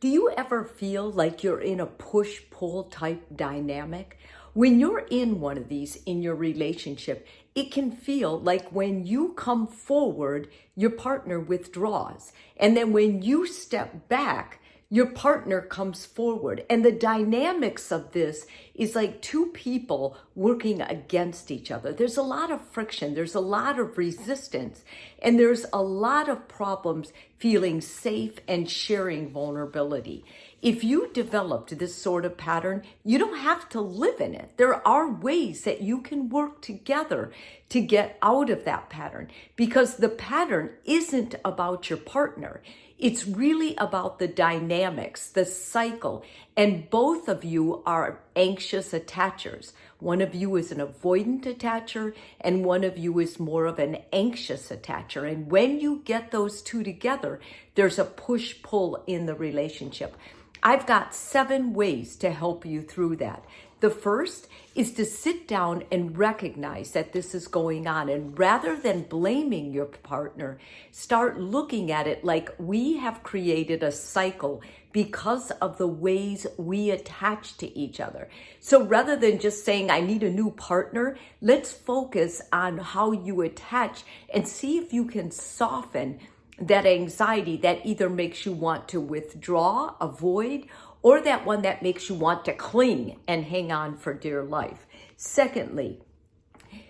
Do you ever feel like you're in a push-pull type dynamic? When you're in one of these in your relationship, it can feel like when you come forward, your partner withdraws. And then when you step back, your partner comes forward. And the dynamics of this is like two people working against each other. There's a lot of friction, there's a lot of resistance, and there's a lot of problems feeling safe and sharing vulnerability. If you developed this sort of pattern, you don't have to live in it. There are ways that you can work together to get out of that pattern, because the pattern isn't about your partner. It's really about the dynamics, the cycle, and both of you are anxious attachers. One of you is an avoidant attacher, and one of you is more of an anxious attacher. And when you get those two together, there's a push-pull in the relationship. I've got 7 ways to help you through that. The first is to sit down and recognize that this is going on. And rather than blaming your partner, start looking at it like we have created a cycle because of the ways we attach to each other. So rather than just saying, I need a new partner, let's focus on how you attach and see if you can soften that anxiety that either makes you want to withdraw, avoid, or that one that makes you want to cling and hang on for dear life. Secondly,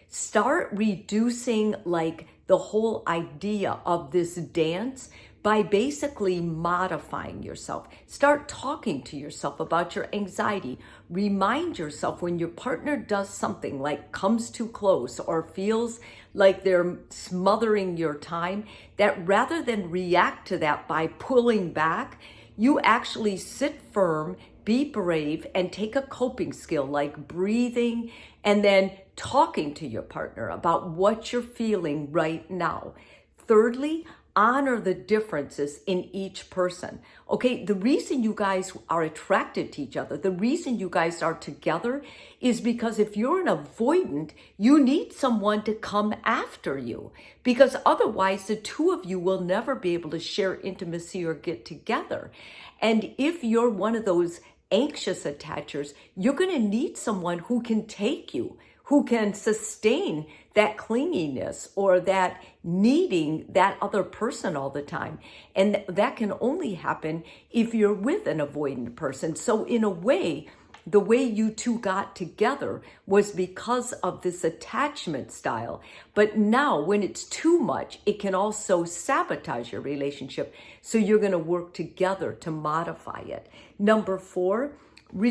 start reducing like the whole idea of this dance by basically modifying yourself. Start talking to yourself about your anxiety. Remind yourself when your partner does something like comes too close or feels like they're smothering your time, that rather than react to that by pulling back, you actually sit firm, be brave, and take a coping skill like breathing and then talking to your partner about what you're feeling right now. Thirdly, honor the differences in each person. Okay, the reason you guys are attracted to each other, the reason you guys are together is because if you're an avoidant, you need someone to come after you, because otherwise the two of you will never be able to share intimacy or get together. And if you're one of those anxious attachers, you're going to need someone who can take you, who can sustain that clinginess or that needing that other person all the time. And that can only happen if you're with an avoidant person. So in a way, the way you two got together was because of this attachment style. But now when it's too much, it can also sabotage your relationship. So you're going to work together to modify it. Number 4,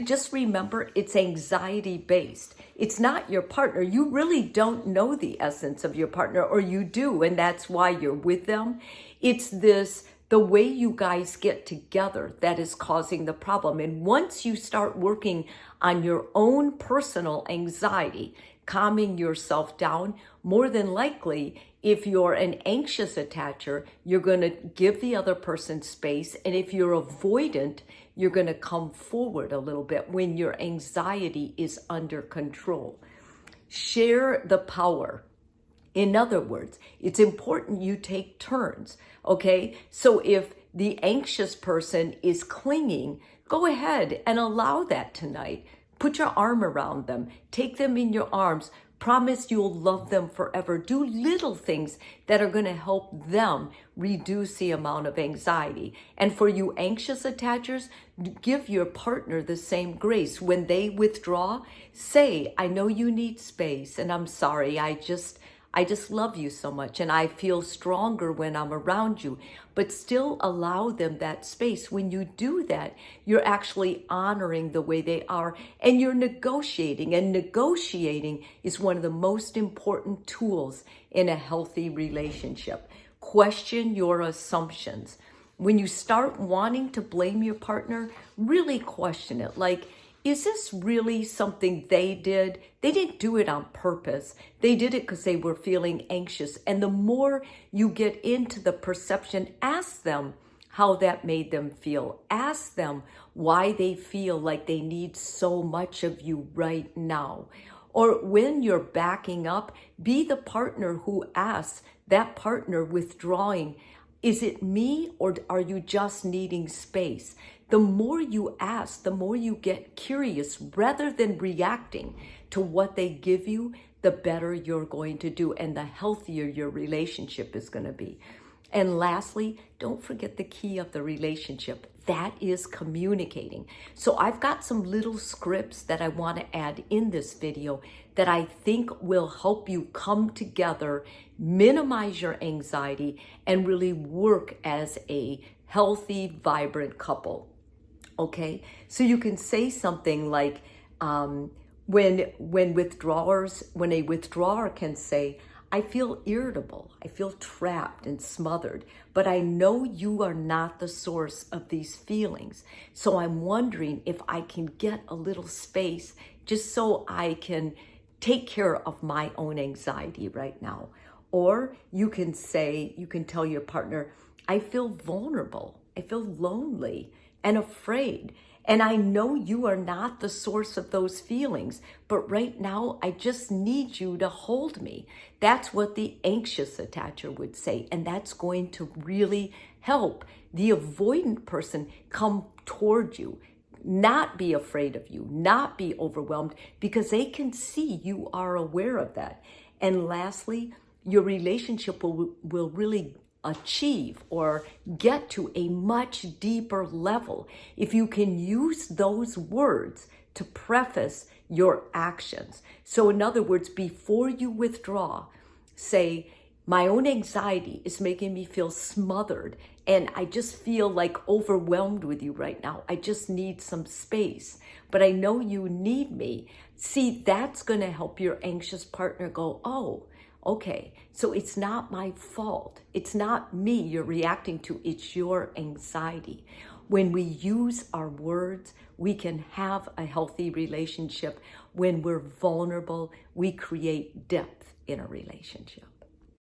just remember it's anxiety based. It's not your partner. You really don't know the essence of your partner, or you do, and that's why you're with them. It's the way you guys get together that is causing the problem. And once you start working on your own personal anxiety, calming yourself down, more than likely, if you're an anxious attacher, you're going to give the other person space. And if you're avoidant, you're going to come forward a little bit when your anxiety is under control. Share the power. In other words, it's important you take turns, okay? So if the anxious person is clinging, go ahead and allow that tonight. Put your arm around them. Take them in your arms. Promise you'll love them forever. Do little things that are going to help them reduce the amount of anxiety. And for you anxious attachers, give your partner the same grace. When they withdraw, say, I know you need space, and I'm sorry, I just love you so much, and I feel stronger when I'm around you. But still allow them that space. When you do that, you're actually honoring the way they are, and you're negotiating. And negotiating is one of the most important tools in a healthy relationship. Question your assumptions. When you start wanting to blame your partner, really question it. Like, is this really something they did? They didn't do it on purpose. They did it because they were feeling anxious. And the more you get into the perception, ask them how that made them feel. Ask them why they feel like they need so much of you right now. Or when you're backing up, be the partner who asks that partner withdrawing, is it me, or are you just needing space? The more you ask, the more you get curious rather than reacting to what they give you, the better you're going to do and the healthier your relationship is going to be. And lastly, don't forget the key of the relationship. That is communicating. So I've got some little scripts that I want to add in this video that I think will help you come together, minimize your anxiety, and really work as a healthy, vibrant couple. Okay? So you can say something like, when a withdrawer can say, I feel irritable, I feel trapped and smothered, but I know you are not the source of these feelings. So I'm wondering if I can get a little space just so I can take care of my own anxiety right now. Or you can tell your partner, I feel vulnerable, I feel lonely and afraid. And I know you are not the source of those feelings, but right now I just need you to hold me. That's what the anxious attacher would say. And that's going to really help the avoidant person come toward you, not be afraid of you, not be overwhelmed, because they can see you are aware of that. And lastly, your relationship will really achieve or get to a much deeper level if you can use those words to preface your actions. So in other words, before you withdraw, say, my own anxiety is making me feel smothered and I just feel like overwhelmed with you right now. I just need some space, but I know you need me. See, that's going to help your anxious partner go, oh, okay, so it's not my fault. It's not me you're reacting to. It's your anxiety. When we use our words, we can have a healthy relationship. When we're vulnerable, we create depth in a relationship.